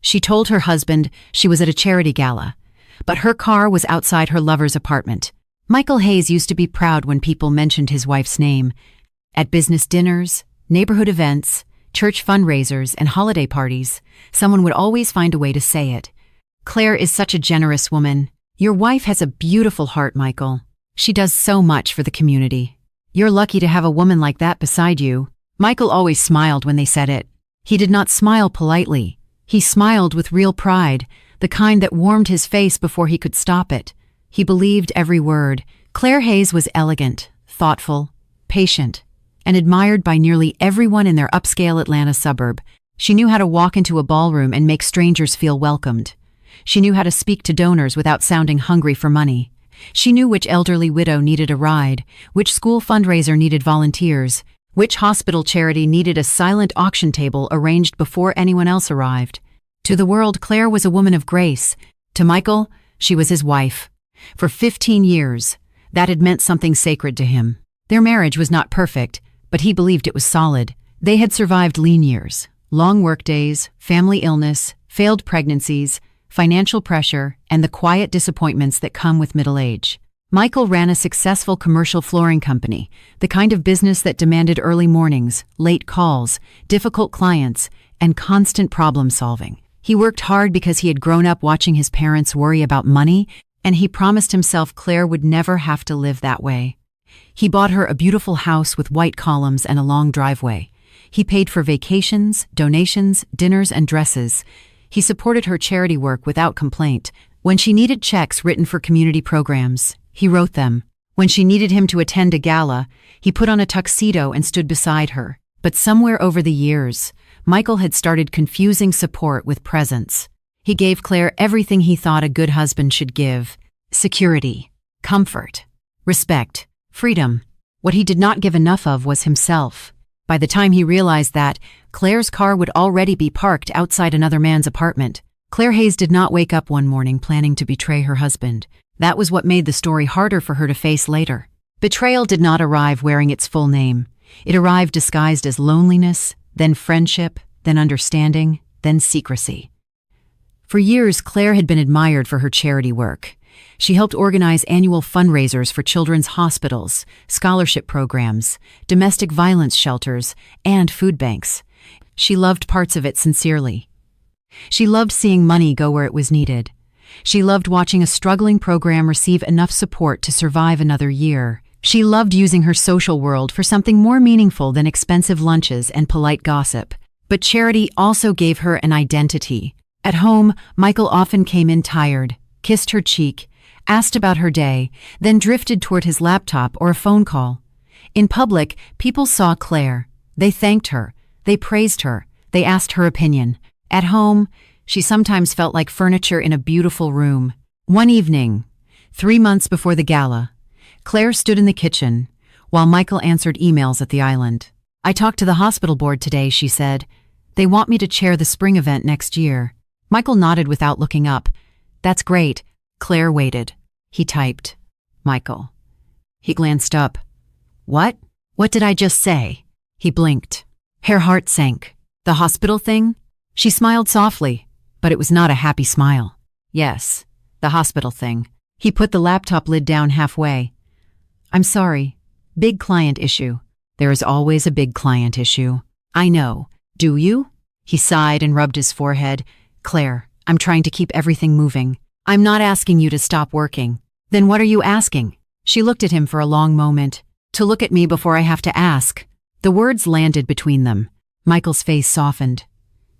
She told her husband she was at a charity gala, but her car was outside her lover's apartment. Michael Hayes used to be proud when people mentioned his wife's name. At business dinners, neighborhood events, church fundraisers, and holiday parties, someone would always find a way to say it. "Claire is such a generous woman. Your wife has a beautiful heart, Michael. She does so much for the community. You're lucky to have a woman like that beside you." Michael always smiled when they said it. He did not smile politely. He smiled with real pride, the kind that warmed his face before he could stop it. He believed every word. Claire Hayes was elegant, thoughtful, patient, and admired by nearly everyone in their upscale Atlanta suburb. She knew how to walk into a ballroom and make strangers feel welcomed. She knew how to speak to donors without sounding hungry for money. She knew which elderly widow needed a ride, which school fundraiser needed volunteers, which hospital charity needed a silent auction table arranged before anyone else arrived. To the world, Claire was a woman of grace. To Michael, she was his wife. For 15 years, that had meant something sacred to him. Their marriage was not perfect, but he believed it was solid. They had survived lean years, long workdays, family illness, failed pregnancies, financial pressure, and the quiet disappointments that come with middle age. Michael ran a successful commercial flooring company, the kind of business that demanded early mornings, late calls, difficult clients, and constant problem-solving. He worked hard because he had grown up watching his parents worry about money, and he promised himself Claire would never have to live that way. He bought her a beautiful house with white columns and a long driveway. He paid for vacations, donations, dinners, and dresses. He supported her charity work without complaint. When she needed checks written for community programs, he wrote them. When she needed him to attend a gala, he put on a tuxedo and stood beside her. But somewhere over the years, Michael had started confusing support with presence. He gave Claire everything he thought a good husband should give: security, comfort, respect, freedom. What he did not give enough of was himself. By the time he realized that, Claire's car would already be parked outside another man's apartment. Claire Hayes did not wake up one morning planning to betray her husband. That was what made the story harder for her to face later. Betrayal did not arrive wearing its full name. It arrived disguised as loneliness, then friendship, then understanding, then secrecy. For years, Claire had been admired for her charity work. She helped organize annual fundraisers for children's hospitals, scholarship programs, domestic violence shelters, and food banks. She loved parts of it sincerely. She loved seeing money go where it was needed. She loved watching a struggling program receive enough support to survive another year. She loved using her social world for something more meaningful than expensive lunches and polite gossip. But charity also gave her an identity. At home, Michael often came in tired, kissed her cheek, asked about her day, then drifted toward his laptop or a phone call. In public, people saw Claire. They thanked her. They praised her. They asked her opinion. At home, she sometimes felt like furniture in a beautiful room. One evening, 3 months before the gala, Claire stood in the kitchen while Michael answered emails at the island. "I talked to the hospital board today," she said. "They want me to chair the spring event next year." Michael nodded without looking up. "That's great." Claire waited. He typed, "Michael." He glanced up. "What? What did I just say?" He blinked. Her heart sank. "The hospital thing?" She smiled softly, but it was not a happy smile. "Yes, the hospital thing." He put the laptop lid down halfway. "I'm sorry. Big client issue." "There is always a big client issue." "I know. Do you?" He sighed and rubbed his forehead. "Claire, I'm trying to keep everything moving. I'm not asking you to stop working." "Then what are you asking?" She looked at him for a long moment. "To look at me before I have to ask." The words landed between them. Michael's face softened.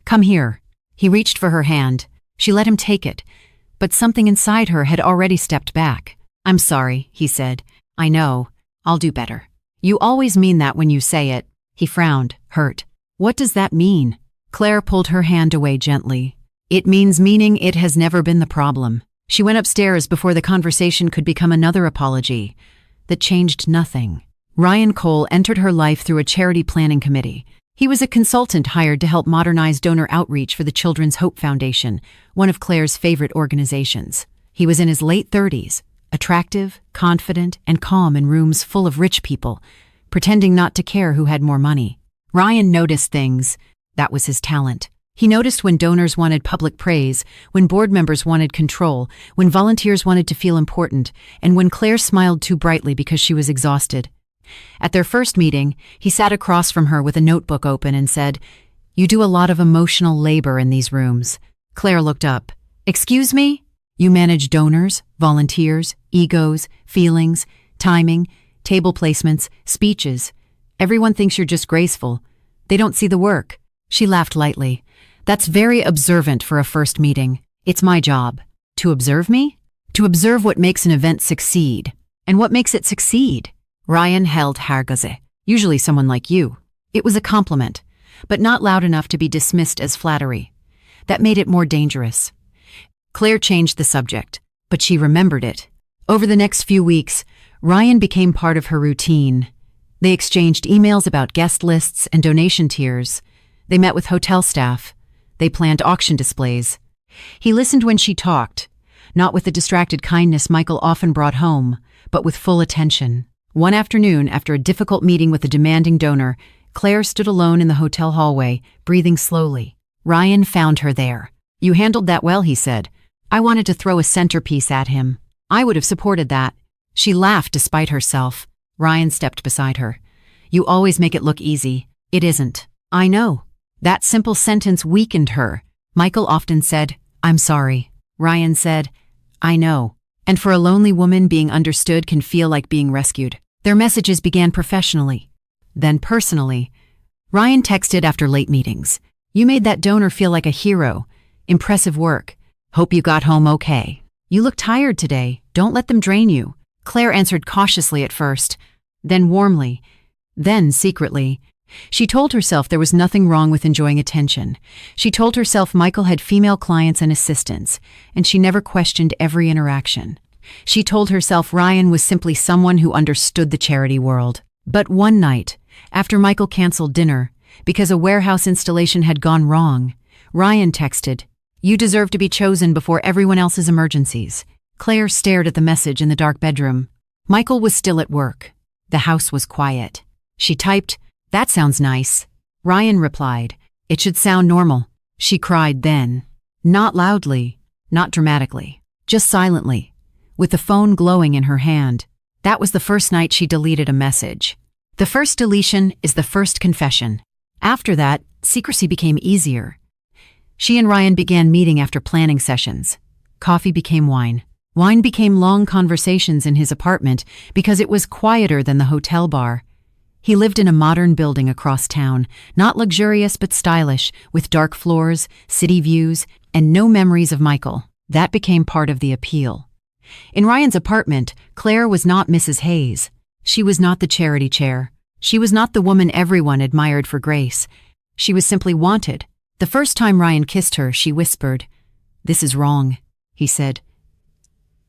"Come here." He reached for her hand. She let him take it, but something inside her had already stepped back. "I'm sorry," he said. "I know. I'll do better." "You always mean that when you say it." He frowned, hurt. "What does that mean?" Claire pulled her hand away gently. "It means meaning it has never been the problem." She went upstairs before the conversation could become another apology that changed nothing. Ryan Cole entered her life through a charity planning committee. He was a consultant hired to help modernize donor outreach for the Children's Hope Foundation, one of Claire's favorite organizations. He was in his late 30s, attractive, confident, and calm in rooms full of rich people, pretending not to care who had more money. Ryan noticed things. That was his talent. He noticed when donors wanted public praise, when board members wanted control, when volunteers wanted to feel important, and when Claire smiled too brightly because she was exhausted. At their first meeting, he sat across from her with a notebook open and said, "You do a lot of emotional labor in these rooms." Claire looked up. "Excuse me? You manage donors, volunteers, egos, feelings, timing, table placements, speeches. Everyone thinks you're just graceful. They don't see the work." She laughed lightly. "That's very observant for a first meeting. It's my job." "To observe me?" "To observe what makes an event succeed." "And what makes it succeed?" Ryan held Hargaze, usually someone like you. It was a compliment, but not loud enough to be dismissed as flattery. That made it more dangerous. Claire changed the subject, but she remembered it. Over the next few weeks, Ryan became part of her routine. They exchanged emails about guest lists and donation tiers. They met with hotel staff. They planned auction displays. He listened when she talked, not with the distracted kindness Michael often brought home, but with full attention. One afternoon, after a difficult meeting with a demanding donor, Claire stood alone in the hotel hallway, breathing slowly. Ryan found her there. "You handled that well," he said. "I wanted to throw a centerpiece at him. I would have supported that." She laughed despite herself. Ryan stepped beside her. "You always make it look easy. It isn't." "I know." That simple sentence weakened her. Michael often said, "I'm sorry." Ryan said, "I know." And for a lonely woman, being understood can feel like being rescued. Their messages began professionally, then personally. Ryan texted after late meetings. "You made that donor feel like a hero. Impressive work. Hope you got home okay. You look tired today. Don't let them drain you." Claire answered cautiously at first, then warmly, then secretly. She told herself there was nothing wrong with enjoying attention. She told herself Michael had female clients and assistants, and she never questioned every interaction. She told herself Ryan was simply someone who understood the charity world. But one night, after Michael canceled dinner, because a warehouse installation had gone wrong, Ryan texted, "You deserve to be chosen before everyone else's emergencies." Claire stared at the message in the dark bedroom. Michael was still at work. The house was quiet. She typed, "That sounds nice." Ryan replied, "It should sound normal." She cried then. Not loudly, not dramatically, just silently, with the phone glowing in her hand. That was the first night she deleted a message. The first deletion is the first confession. After that, secrecy became easier. She and Ryan began meeting after planning sessions. Coffee became wine. Wine became long conversations in his apartment because it was quieter than the hotel bar. He lived in a modern building across town, not luxurious but stylish, with dark floors, city views, and no memories of Michael. That became part of the appeal. In Ryan's apartment, Claire was not Mrs. Hayes. She was not the charity chair. She was not the woman everyone admired for grace. She was simply wanted. The first time Ryan kissed her, she whispered, "This is wrong," he said.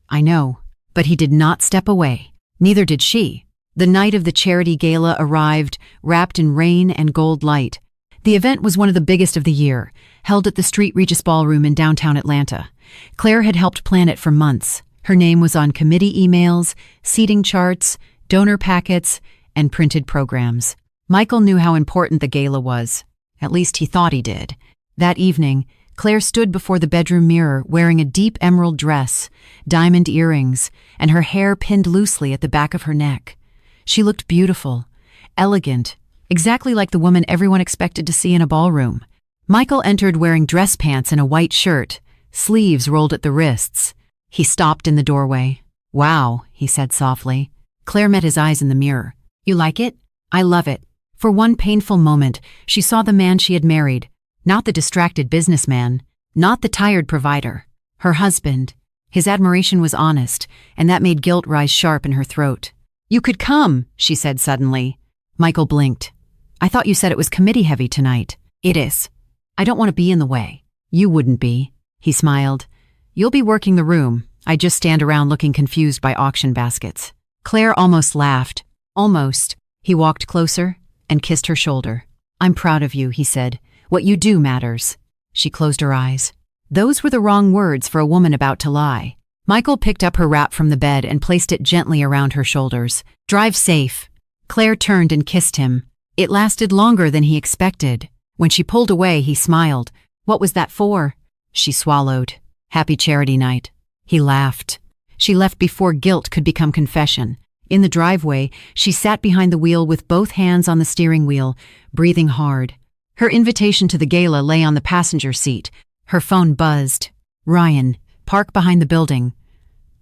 "I know." But he did not step away. Neither did she. The night of the charity gala arrived, wrapped in rain and gold light. The event was one of the biggest of the year, held at the St. Regis Ballroom in downtown Atlanta. Claire had helped plan it for months. Her name was on committee emails, seating charts, donor packets, and printed programs. Michael knew how important the gala was. At least he thought he did. That evening, Claire stood before the bedroom mirror wearing a deep emerald dress, diamond earrings, and her hair pinned loosely at the back of her neck. She looked beautiful, elegant, exactly like the woman everyone expected to see in a ballroom. Michael entered wearing dress pants and a white shirt, sleeves rolled at the wrists. He stopped in the doorway. "Wow," he said softly. Claire met his eyes in the mirror. "You like it?" "I love it." For one painful moment, she saw the man she had married, not the distracted businessman, not the tired provider. Her husband. His admiration was honest, and that made guilt rise sharp in her throat. "You could come," she said suddenly. Michael blinked. "I thought you said it was committee-heavy tonight." "It is. I don't want to be in the way." "You wouldn't be." He smiled. "You'll be working the room. I just stand around looking confused by auction baskets." Claire almost laughed. Almost. He walked closer and kissed her shoulder. "I'm proud of you," he said. "What you do matters." She closed her eyes. Those were the wrong words for a woman about to lie. Michael picked up her wrap from the bed and placed it gently around her shoulders. "Drive safe." Claire turned and kissed him. It lasted longer than he expected. When she pulled away, he smiled. What was that for? She swallowed. Happy charity night. He laughed. She left before guilt could become confession. In the driveway, she sat behind the wheel with both hands on the steering wheel, breathing hard. Her invitation to the gala lay on the passenger seat. Her phone buzzed. Ryan, park behind the building.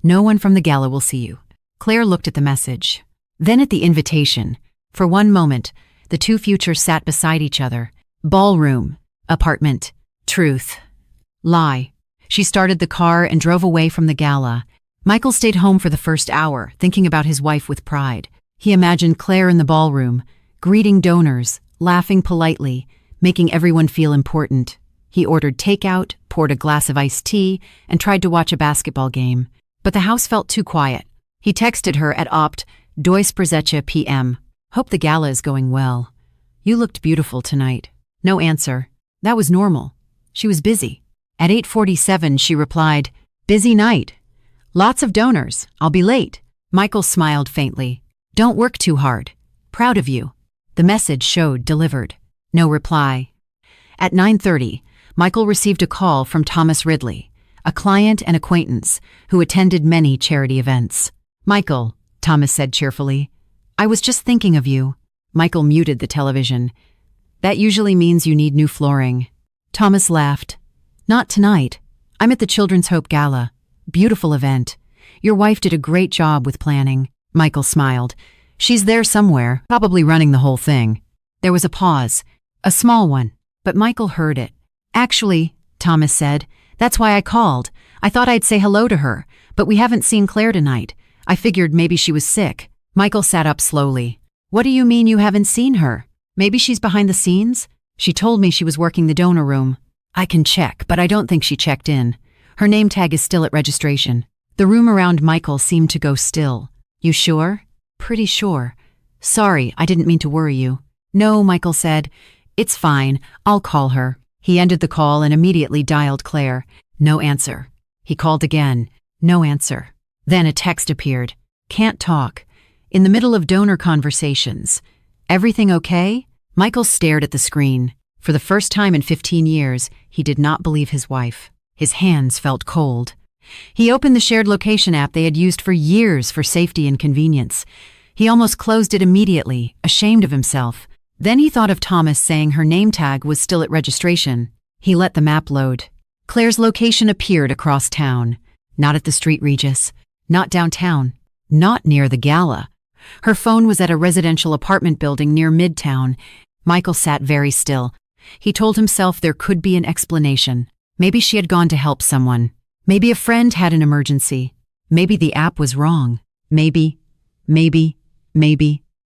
No one from the gala will see you. Claire looked at the message. Then at the invitation. For one moment, the two futures sat beside each other. Ballroom. Apartment. Truth. Lie. She started the car and drove away from the gala. Michael stayed home for the first hour, thinking about his wife with pride. He imagined Claire in the ballroom, greeting donors, laughing politely, making everyone feel important. He ordered takeout, poured a glass of iced tea, and tried to watch a basketball game. But the house felt too quiet. He texted her at opt. Dois Prezecha PM. Hope the gala is going well. You looked beautiful tonight. No answer. That was normal. She was busy. At 8:47, she replied, busy night. Lots of donors. I'll be late. Michael smiled faintly. Don't work too hard. Proud of you. The message showed delivered. No reply. At 9:30, Michael received a call from Thomas Ridley, a client and acquaintance who attended many charity events. Michael, Thomas said cheerfully, I was just thinking of you. Michael muted the television. That usually means you need new flooring. Thomas laughed. Not tonight. I'm at the Children's Hope Gala. Beautiful event. Your wife did a great job with planning. Michael smiled. She's there somewhere, probably running the whole thing. There was a pause. A small one. But Michael heard it. Actually, Thomas said, that's why I called. I thought I'd say hello to her, but we haven't seen Claire tonight. I figured maybe she was sick. Michael sat up slowly. What do you mean you haven't seen her? Maybe she's behind the scenes? She told me she was working the donor room. I can check, but I don't think she checked in. Her name tag is still at registration. The room around Michael seemed to go still. You sure? Pretty sure. Sorry, I didn't mean to worry you. No, Michael said. It's fine. I'll call her. He ended the call and immediately dialed Claire. No answer. He called again. No answer. Then a text appeared. Can't talk. In the middle of donor conversations. Everything okay? Michael stared at the screen. For the first time in 15 years, he did not believe his wife. His hands felt cold. He opened the shared location app they had used for years for safety and convenience. He almost closed it immediately, ashamed of himself. Then he thought of Thomas saying her name tag was still at registration. He let the map load. Claire's location appeared across town. Not at the Street Regis. Not downtown. Not near the gala. Her phone was at a residential apartment building near Midtown. Michael sat very still. He told himself there could be an explanation. Maybe she had gone to help someone. Maybe a friend had an emergency. Maybe the app was wrong. Maybe.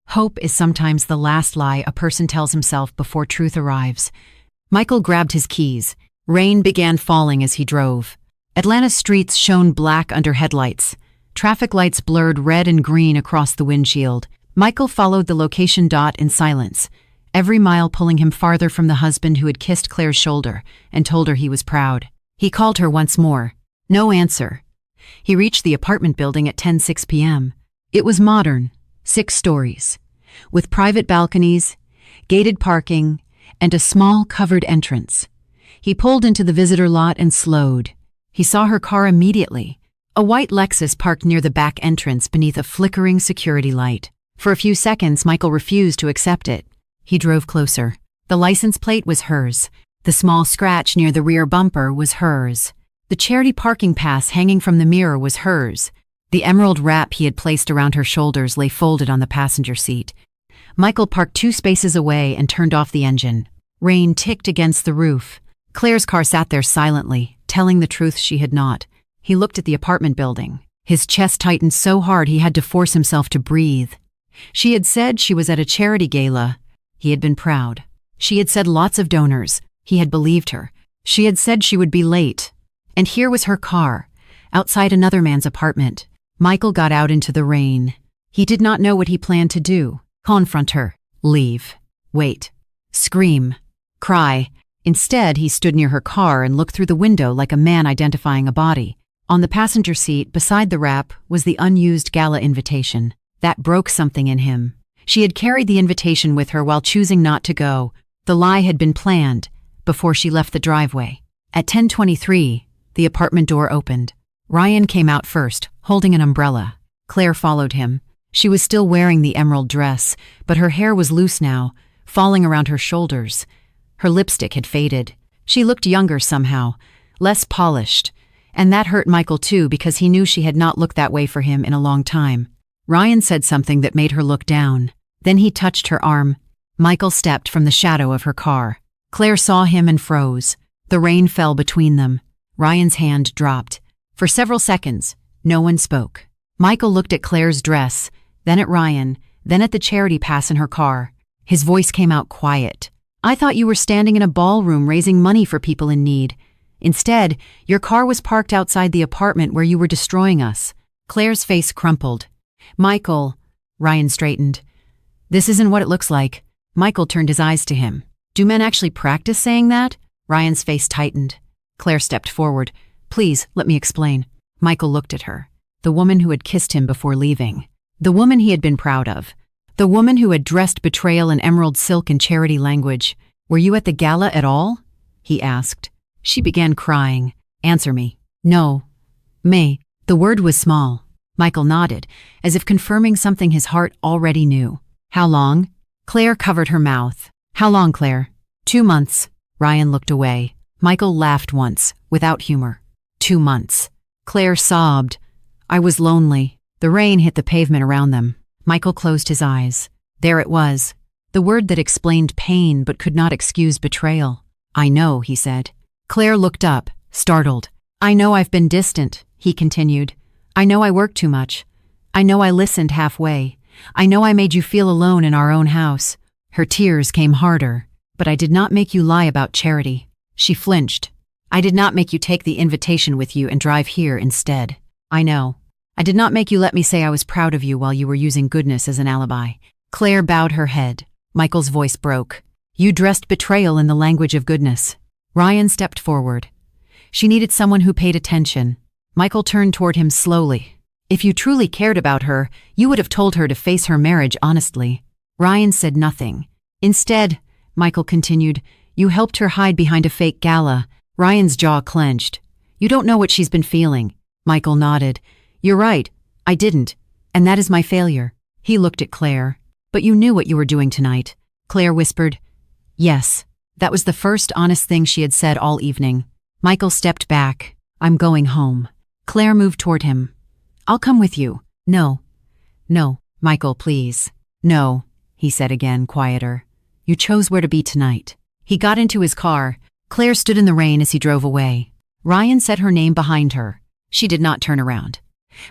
Hope is sometimes the last lie a person tells himself before truth arrives. Michael grabbed his keys. Rain began falling as he drove. Atlanta's streets shone black under headlights. Traffic lights blurred red and green across the windshield. Michael followed the location dot in silence, every mile pulling him farther from the husband who had kissed Claire's shoulder and told her he was proud. He called her once more. No answer. He reached the apartment building at 10:06 p.m. It was modern, 6 stories, with private balconies, gated parking, and a small covered entrance. He pulled into the visitor lot and slowed. He saw her car immediately. A white Lexus parked near the back entrance beneath a flickering security light. For a few seconds, Michael refused to accept it. He drove closer. The license plate was hers. The small scratch near the rear bumper was hers. The charity parking pass hanging from the mirror was hers. The emerald wrap he had placed around her shoulders lay folded on the passenger seat. Michael parked 2 spaces away and turned off the engine. Rain ticked against the roof. Claire's car sat there silently, telling the truth she had not. He looked at the apartment building. His chest tightened so hard he had to force himself to breathe. She had said she was at a charity gala. He had been proud. She had said lots of donors. He had believed her. She had said she would be late. And here was her car, outside another man's apartment. Michael got out into the rain. He did not know what he planned to do. Confront her. Leave. Wait. Scream. Cry. Instead, he stood near her car and looked through the window like a man identifying a body. On the passenger seat, beside the wrap, was the unused gala invitation. That broke something in him. She had carried the invitation with her while choosing not to go. The lie had been planned, before she left the driveway. At 10:23, the apartment door opened. Ryan came out first, holding an umbrella. Claire followed him. She was still wearing the emerald dress, but her hair was loose now, falling around her shoulders. Her lipstick had faded. She looked younger somehow, less polished. And that hurt Michael too, because he knew she had not looked that way for him in a long time. Ryan said something that made her look down. Then he touched her arm. Michael stepped from the shadow of her car. Claire saw him and froze. The rain fell between them. Ryan's hand dropped. For several seconds, no one spoke. Michael looked at Claire's dress, then at Ryan, then at the charity pass in her car. His voice came out quiet. "I thought you were standing in a ballroom raising money for people in need. Instead, your car was parked outside the apartment where you were destroying us." Claire's face crumpled. "Michael," Ryan straightened. "This isn't what it looks like." Michael turned his eyes to him. "Do men actually practice saying that?" Ryan's face tightened. Claire stepped forward. "Please, let me explain." Michael looked at her. The woman who had kissed him before leaving. The woman he had been proud of. The woman who had dressed betrayal in emerald silk and charity language. "Were you at the gala at all?" he asked. She began crying. "Answer me." "No." "May." The word was small. Michael nodded, as if confirming something his heart already knew. "How long?" Claire covered her mouth. "How long, Claire?" 2 months. Ryan looked away. Michael laughed once, without humor. 2 months. Claire sobbed. "I was lonely." The rain hit the pavement around them. Michael closed his eyes. There it was. The word that explained pain but could not excuse betrayal. "I know," he said. Claire looked up, startled. "I know I've been distant," he continued. "I know I worked too much. I know I listened halfway. I know I made you feel alone in our own house." Her tears came harder. "But I did not make you lie about charity." She flinched. "I did not make you take the invitation with you and drive here instead." "I know. I did not make you let me say I was proud of you while you were using goodness as an alibi." Claire bowed her head. Michael's voice broke. "You dressed betrayal in the language of goodness." Ryan stepped forward. She needed someone who paid attention. Michael turned toward him slowly. "If you truly cared about her, you would have told her to face her marriage honestly." Ryan said nothing. "Instead," Michael continued, "you helped her hide behind a fake gala." Ryan's jaw clenched. "You don't know what she's been feeling." Michael nodded. "You're right. I didn't. And that is my failure." He looked at Claire. "But you knew what you were doing tonight." Claire whispered, "Yes." That was the first honest thing she had said all evening. Michael stepped back. "I'm going home." Claire moved toward him. "I'll come with you." "No." "No, Michael, please." "No," he said again, quieter. "You chose where to be tonight." He got into his car. Claire stood in the rain as he drove away. Ryan said her name behind her. She did not turn around.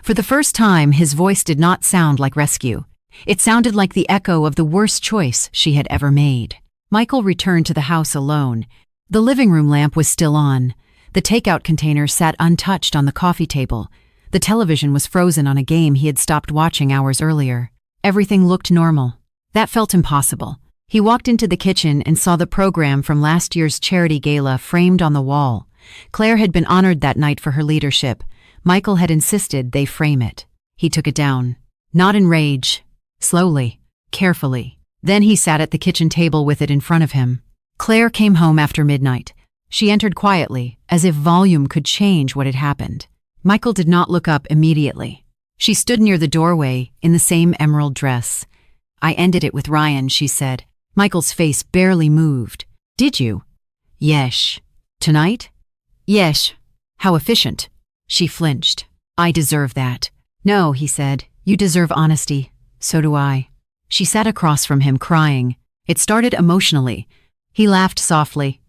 For the first time, his voice did not sound like rescue. It sounded like the echo of the worst choice she had ever made. Michael returned to the house alone. The living room lamp was still on. The takeout container sat untouched on the coffee table. The television was frozen on a game he had stopped watching hours earlier. Everything looked normal. That felt impossible. He walked into the kitchen and saw the program from last year's charity gala framed on the wall. Claire had been honored that night for her leadership. Michael had insisted they frame it. He took it down. Not in rage. Slowly. Carefully. Then he sat at the kitchen table with it in front of him. Claire came home after midnight. She entered quietly, as if volume could change what had happened. Michael did not look up immediately. She stood near the doorway, in the same emerald dress. "I ended it with Ryan," she said. Michael's face barely moved. "Did you?" "Yes." "Tonight?" "Yes." "How efficient." She flinched. "I deserve that." "No," he said. "You deserve honesty. So do I." She sat across from him, crying. It started emotionally. He laughed softly.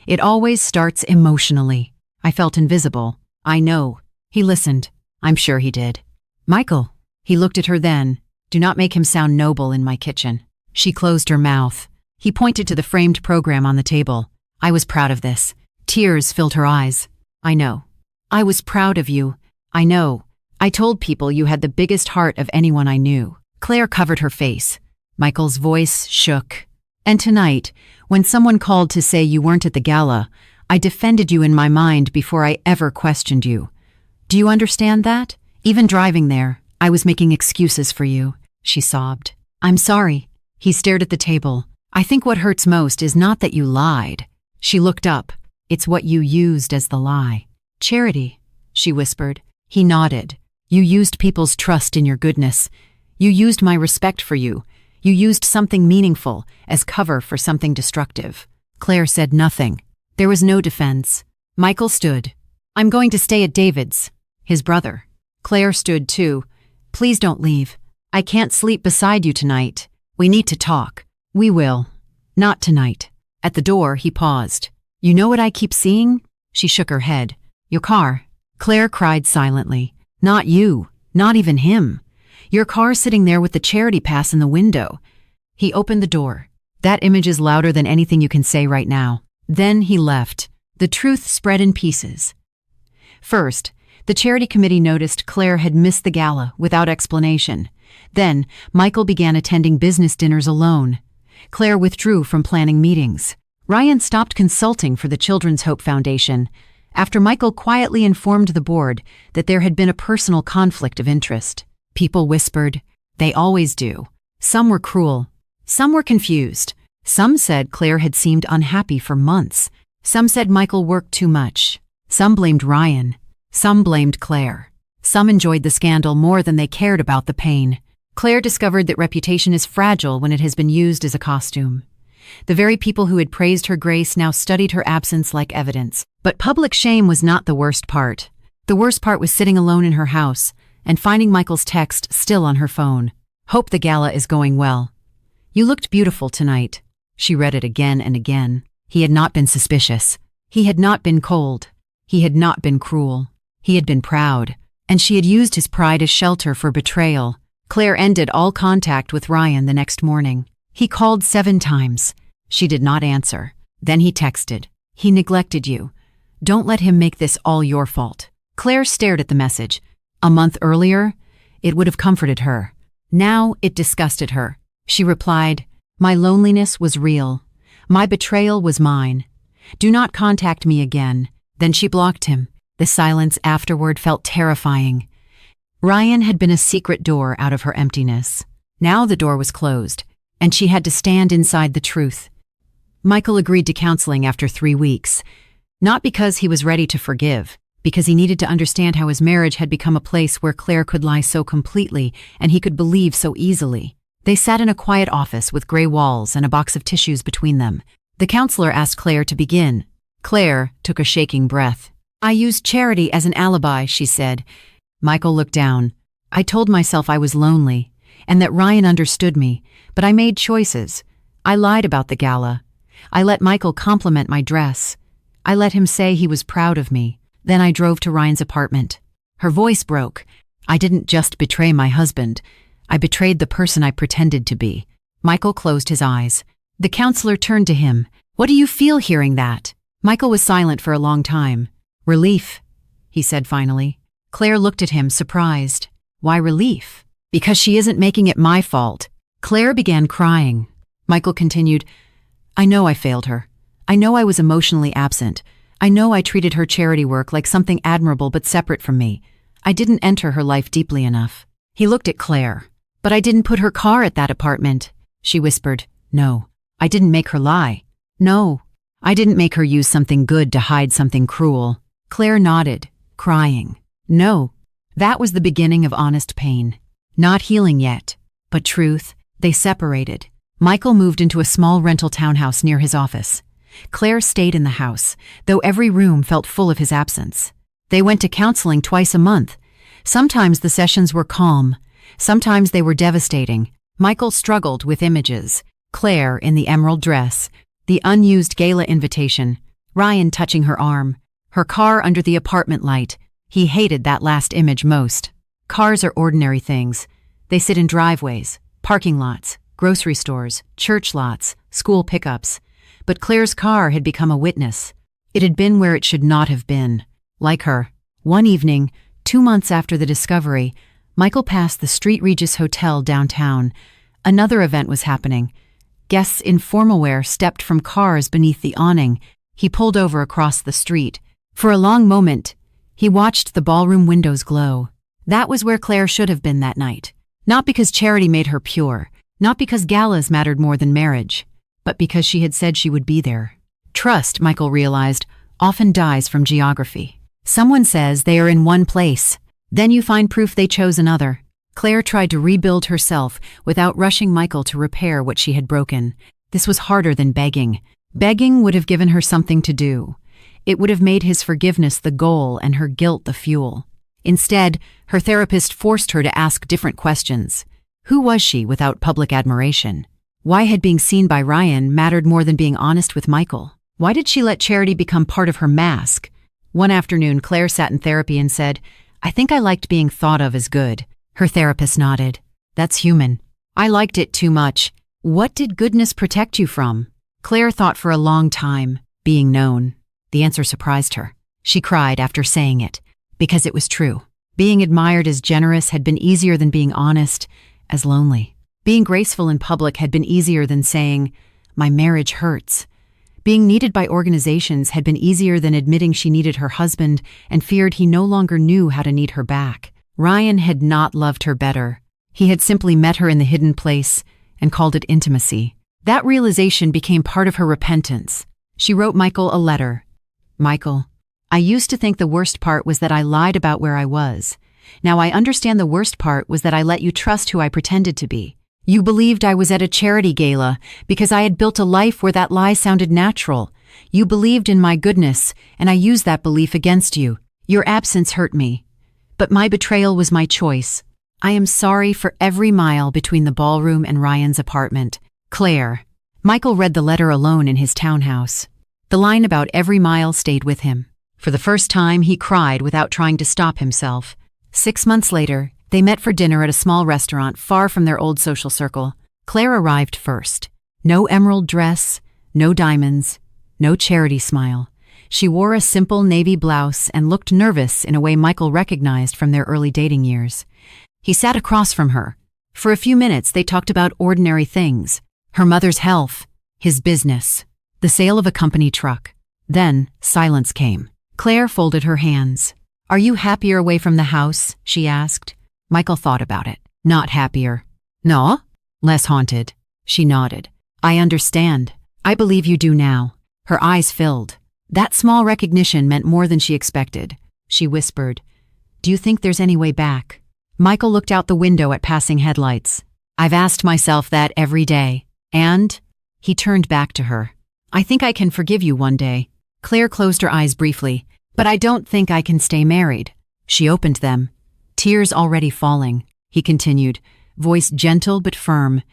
"It always starts emotionally." I felt invisible. "I know." He listened. I'm sure he did. "Michael." He looked at her then. "Do not make him sound noble in my kitchen." She closed her mouth. He pointed to the framed program on the table. "I was proud of this." Tears filled her eyes. "I know." "I was proud of you. I know. I told people you had the biggest heart of anyone I knew." Claire covered her face. Michael's voice shook. "And tonight, when someone called to say you weren't at the gala, I defended you in my mind before I ever questioned you. Do you understand that? Even driving there, I was making excuses for you." She sobbed. "I'm sorry." He stared at the table. "I think what hurts most is not that you lied. She looked up. It's what you used as the lie. Charity, she whispered. He nodded. You used people's trust in your goodness. You used my respect for you. You used something meaningful as cover for something destructive. Claire said nothing. There was no defense. Michael stood. I'm going to stay at David's. His brother. Claire stood too. Please don't leave. I can't sleep beside you tonight. We need to talk. We will. Not tonight. At the door, he paused. You know what I keep seeing? She shook her head. Your car. Claire cried silently. Not you. Not even him. Your car sitting there with the charity pass in the window. He opened the door. That image is louder than anything you can say right now. Then he left. The truth spread in pieces. First, the charity committee noticed Claire had missed the gala without explanation. Then, Michael began attending business dinners alone. Claire withdrew from planning meetings. Ryan stopped consulting for the Children's Hope Foundation after Michael quietly informed the board that there had been a personal conflict of interest. People whispered. They always do. Some were cruel. Some were confused. Some said Claire had seemed unhappy for months. Some said Michael worked too much. Some blamed Ryan. Some blamed Claire. Some enjoyed the scandal more than they cared about the pain. Claire discovered that reputation is fragile when it has been used as a costume. The very people who had praised her grace now studied her absence like evidence. But public shame was not the worst part. The worst part was sitting alone in her house and finding Michael's text still on her phone. Hope the gala is going well. You looked beautiful tonight. She read it again and again. He had not been suspicious. He had not been cold. He had not been cruel. He had been proud. And she had used his pride as shelter for betrayal. Claire ended all contact with Ryan the next morning. He called 7 times. She did not answer. Then he texted. He neglected you. Don't let him make this all your fault. Claire stared at the message. A month earlier, it would have comforted her. Now it disgusted her. She replied, My loneliness was real. My betrayal was mine. Do not contact me again. Then she blocked him. The silence afterward felt terrifying. Ryan had been a secret door out of her emptiness. Now the door was closed, and she had to stand inside the truth. Michael agreed to counseling after 3 weeks, not because he was ready to forgive, because he needed to understand how his marriage had become a place where Claire could lie so completely and he could believe so easily. They sat in a quiet office with gray walls and a box of tissues between them. The counselor asked Claire to begin. Claire took a shaking breath. I used charity as an alibi, she said. Michael looked down. I told myself I was lonely and that Ryan understood me, but I made choices. I lied about the gala. I let Michael compliment my dress. I let him say he was proud of me. Then I drove to Ryan's apartment. Her voice broke. I didn't just betray my husband. I betrayed the person I pretended to be. Michael closed his eyes. The counselor turned to him. What do you feel hearing that? Michael was silent for a long time. Relief, he said finally. Claire looked at him, surprised. Why relief? Because she isn't making it my fault. Claire began crying. Michael continued, I know I failed her. I know I was emotionally absent. I know I treated her charity work like something admirable but separate from me. I didn't enter her life deeply enough. He looked at Claire. But I didn't put her car at that apartment, she whispered. No, I didn't make her lie. No, I didn't make her use something good to hide something cruel. Claire nodded, crying. No, that was the beginning of honest pain. Not healing yet, but truth. They separated. Michael moved into a small rental townhouse near his office. Claire stayed in the house, though every room felt full of his absence. They went to counseling twice a month. Sometimes the sessions were calm. Sometimes they were devastating. Michael struggled with images. Claire in the emerald dress, the unused gala invitation, Ryan touching her arm, her car under the apartment light. He hated that last image most. Cars are ordinary things. They sit in driveways, parking lots, grocery stores, church lots, school pickups. But Claire's car had become a witness. It had been where it should not have been. Like her. One evening, 2 months after the discovery, Michael passed the St. Regis Hotel downtown. Another event was happening. Guests in formal wear stepped from cars beneath the awning. He pulled over across the street. For a long moment, he watched the ballroom windows glow. That was where Claire should have been that night. Not because charity made her pure, not because galas mattered more than marriage, but because she had said she would be there. Trust, Michael realized, often dies from geography. Someone says they are in one place. Then you find proof they chose another. Claire tried to rebuild herself without rushing Michael to repair what she had broken. This was harder than begging. Begging would have given her something to do. It would have made his forgiveness the goal and her guilt the fuel. Instead, her therapist forced her to ask different questions. Who was she without public admiration? Why had being seen by Ryan mattered more than being honest with Michael? Why did she let charity become part of her mask? One afternoon, Claire sat in therapy and said, "I think I liked being thought of as good." Her therapist nodded. "That's human. I liked it too much." What did goodness protect you from? Claire thought for a long time. Being known. The answer surprised her. She cried after saying it, because it was true. Being admired as generous had been easier than being honest, as lonely. Being graceful in public had been easier than saying, "My marriage hurts." Being needed by organizations had been easier than admitting she needed her husband and feared he no longer knew how to need her back. Ryan had not loved her better. He had simply met her in the hidden place and called it intimacy. That realization became part of her repentance. She wrote Michael a letter. "Michael, I used to think the worst part was that I lied about where I was. Now I understand the worst part was that I let you trust who I pretended to be. You believed I was at a charity gala because I had built a life where that lie sounded natural. You believed in my goodness, and I used that belief against you. Your absence hurt me. But my betrayal was my choice. I am sorry for every mile between the ballroom and Ryan's apartment. Claire." Michael read the letter alone in his townhouse. The line about every mile stayed with him. For the first time, he cried without trying to stop himself. 6 months later, they met for dinner at a small restaurant far from their old social circle. Claire arrived first. No emerald dress, no diamonds, no charity smile. She wore a simple navy blouse and looked nervous in a way Michael recognized from their early dating years. He sat across from her. For a few minutes, they talked about ordinary things. Her mother's health, his business, the sale of a company truck. Then, silence came. Claire folded her hands. "Are you happier away from the house?" she asked. Michael thought about it. "Not happier." "No?" "Less haunted." She nodded. "I understand. I believe you do now." Her eyes filled. That small recognition meant more than she expected. She whispered, "Do you think there's any way back?" Michael looked out the window at passing headlights. "I've asked myself that every day. And?" He turned back to her. "I think I can forgive you one day." Claire closed her eyes briefly. "But I don't think I can stay married." She opened them. Tears already falling. He continued, voice gentle but firm.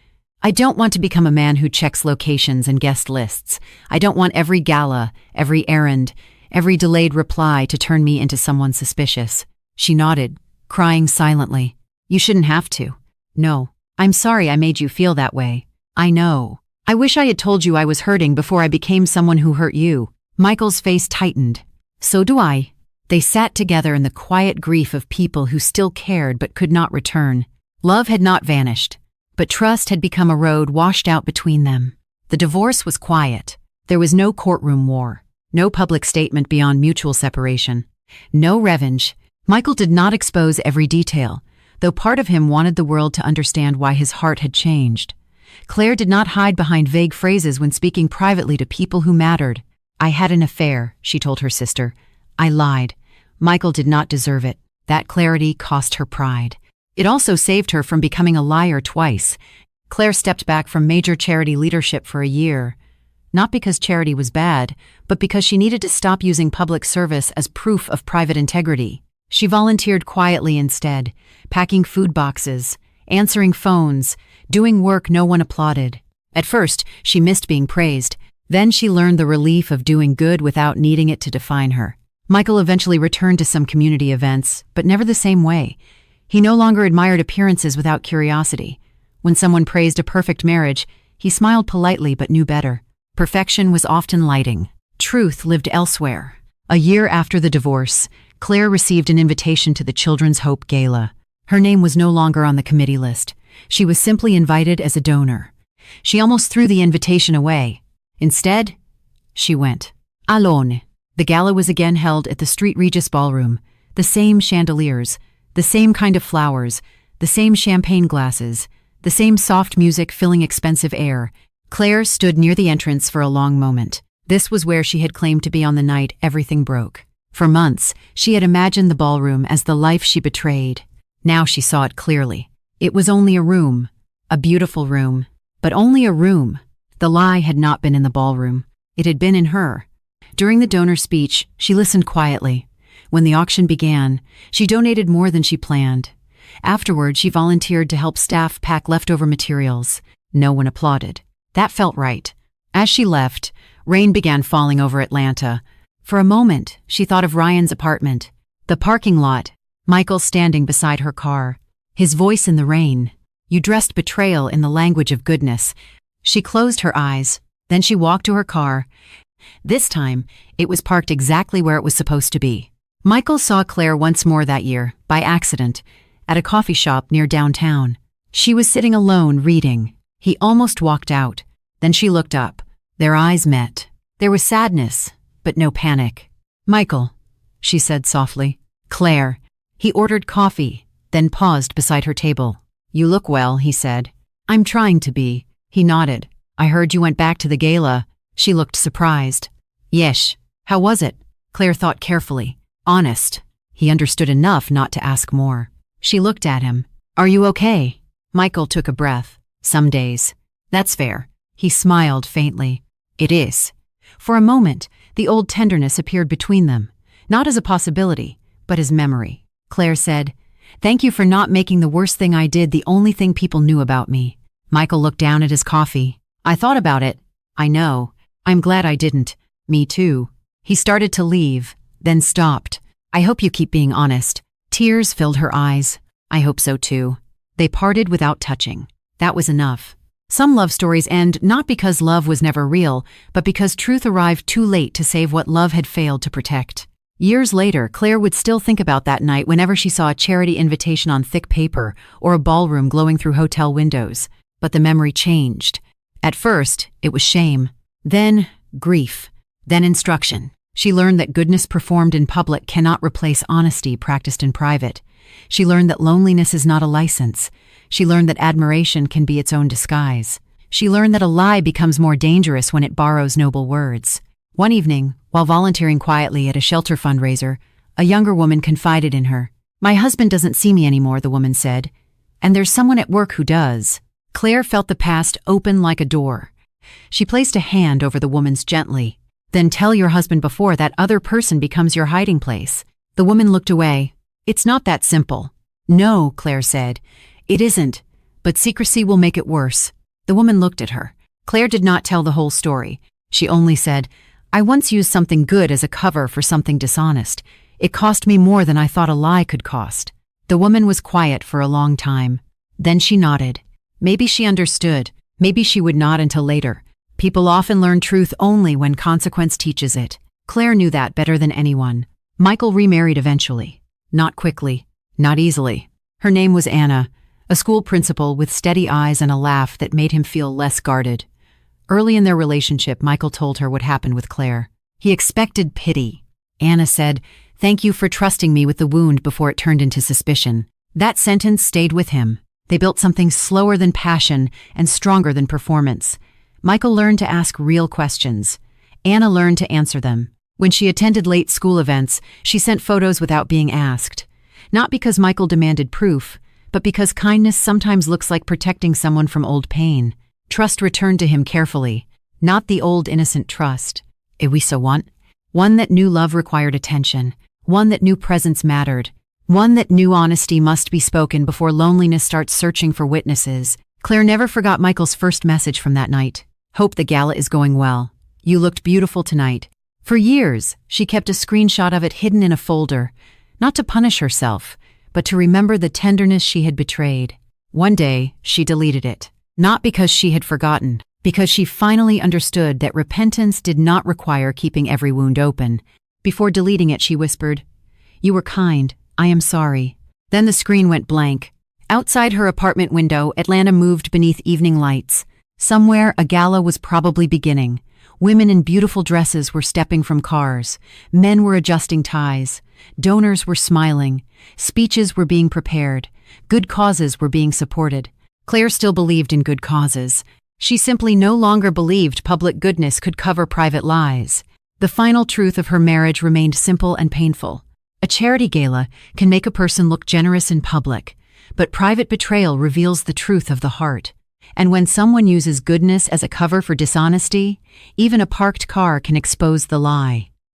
"I don't want to become a man who checks locations and guest lists. I don't want every gala, every errand, every delayed reply to turn me into someone suspicious." She nodded, crying silently. "You shouldn't have to." "No. I'm sorry I made you feel that way. I know. I wish I had told you I was hurting before I became someone who hurt you." Michael's face tightened. "So do I." They sat together in the quiet grief of people who still cared but could not return. Love had not vanished, but trust had become a road washed out between them. The divorce was quiet. There was no courtroom war, no public statement beyond mutual separation, no revenge. Michael did not expose every detail, though part of him wanted the world to understand why his heart had changed. Claire did not hide behind vague phrases when speaking privately to people who mattered. "I had an affair," she told her sister. "I lied. Michael did not deserve it." That clarity cost her pride. It also saved her from becoming a liar twice. Claire stepped back from major charity leadership for a year, not because charity was bad, but because she needed to stop using public service as proof of private integrity. She volunteered quietly instead, packing food boxes, answering phones, doing work no one applauded. At first, she missed being praised. Then she learned the relief of doing good without needing it to define her. Michael eventually returned to some community events, but never the same way. He no longer admired appearances without curiosity. When someone praised a perfect marriage, he smiled politely but knew better. Perfection was often lighting. Truth lived elsewhere. A year after the divorce, Claire received an invitation to the Children's Hope Gala. Her name was no longer on the committee list. She was simply invited as a donor. She almost threw the invitation away. Instead, she went. Alone. The gala was again held at the Street Regis Ballroom. The same chandeliers, the same kind of flowers, the same champagne glasses, the same soft music filling expensive air. Claire stood near the entrance for a long moment. This was where she had claimed to be on the night everything broke. For months, she had imagined the ballroom as the life she betrayed. Now she saw it clearly. It was only a room. A beautiful room. But only a room. The lie had not been in the ballroom. It had been in her. During the donor speech, she listened quietly. When the auction began, she donated more than she planned. Afterward, she volunteered to help staff pack leftover materials. No one applauded. That felt right. As she left, rain began falling over Atlanta. For a moment, she thought of Ryan's apartment, the parking lot, Michael standing beside her car, his voice in the rain. You dressed betrayal in the language of goodness. She closed her eyes, then she walked to her car. This time, it was parked exactly where it was supposed to be. Michael saw Claire once more that year, by accident, at a coffee shop near downtown. She was sitting alone reading. He almost walked out. Then she looked up. Their eyes met. There was sadness, but no panic. "Michael," she said softly. "Claire." He ordered coffee, then paused beside her table. "You look well," he said. "I'm trying to be." He nodded. "I heard you went back to the gala." She looked surprised. "Yes. How was it?" Claire thought carefully. Honest. He understood enough not to ask more. She looked at him. "Are you okay?" Michael took a breath. "Some days." "That's fair." He smiled faintly. "It is." For a moment, the old tenderness appeared between them, not as a possibility, but as memory. Claire said, "Thank you for not making the worst thing I did the only thing people knew about me." Michael looked down at his coffee. "I thought about it. I know. I'm glad I didn't." "Me too." He started to leave, then stopped. "I hope you keep being honest." Tears filled her eyes. "I hope so too." They parted without touching. That was enough. Some love stories end not because love was never real, but because truth arrived too late to save what love had failed to protect. Years later, Claire would still think about that night whenever she saw a charity invitation on thick paper or a ballroom glowing through hotel windows. But the memory changed. At first, it was shame. Then, grief. Then instruction. She learned that goodness performed in public cannot replace honesty practiced in private. She learned that loneliness is not a license. She learned that admiration can be its own disguise. She learned that a lie becomes more dangerous when it borrows noble words. One evening, while volunteering quietly at a shelter fundraiser, a younger woman confided in her. "My husband doesn't see me anymore," the woman said. "And there's someone at work who does." Claire felt the past open like a door. She placed a hand over the woman's gently. "Then tell your husband before that other person becomes your hiding place." The woman looked away. "It's not that simple." "No," Claire said. "It isn't, but secrecy will make it worse." The woman looked at her. Claire did not tell the whole story. She only said, "I once used something good as a cover for something dishonest. It cost me more than I thought a lie could cost." The woman was quiet for a long time. Then she nodded. Maybe she understood. Maybe she would not until later. People often learn truth only when consequence teaches it. Claire knew that better than anyone. Michael remarried eventually. Not quickly. Not easily. Her name was Anna, a school principal with steady eyes and a laugh that made him feel less guarded. Early in their relationship, Michael told her what happened with Claire. He expected pity. Anna said, "Thank you for trusting me with the wound before it turned into suspicion." That sentence stayed with him. They built something slower than passion and stronger than performance. Michael learned to ask real questions. Anna learned to answer them. When she attended late school events, she sent photos without being asked. Not because Michael demanded proof, but because kindness sometimes looks like protecting someone from old pain. Trust returned to him carefully, not the old innocent trust. "Et we so want?" One that knew love required attention, one that knew presence mattered, one that knew honesty must be spoken before loneliness starts searching for witnesses. Claire never forgot Michael's first message from that night. "Hope the gala is going well. You looked beautiful tonight." For years, she kept a screenshot of it hidden in a folder, not to punish herself, but to remember the tenderness she had betrayed. One day, she deleted it. Not because she had forgotten, because she finally understood that repentance did not require keeping every wound open. Before deleting it, she whispered, "You were kind. I am sorry." Then the screen went blank. Outside her apartment window, Atlanta moved beneath evening lights. Somewhere, a gala was probably beginning. Women in beautiful dresses were stepping from cars. Men were adjusting ties. Donors were smiling. Speeches were being prepared. Good causes were being supported. Claire still believed in good causes. She simply no longer believed public goodness could cover private lies. The final truth of her marriage remained simple and painful. A charity gala can make a person look generous in public, but private betrayal reveals the truth of the heart. And when someone uses goodness as a cover for dishonesty, even a parked car can expose the lie.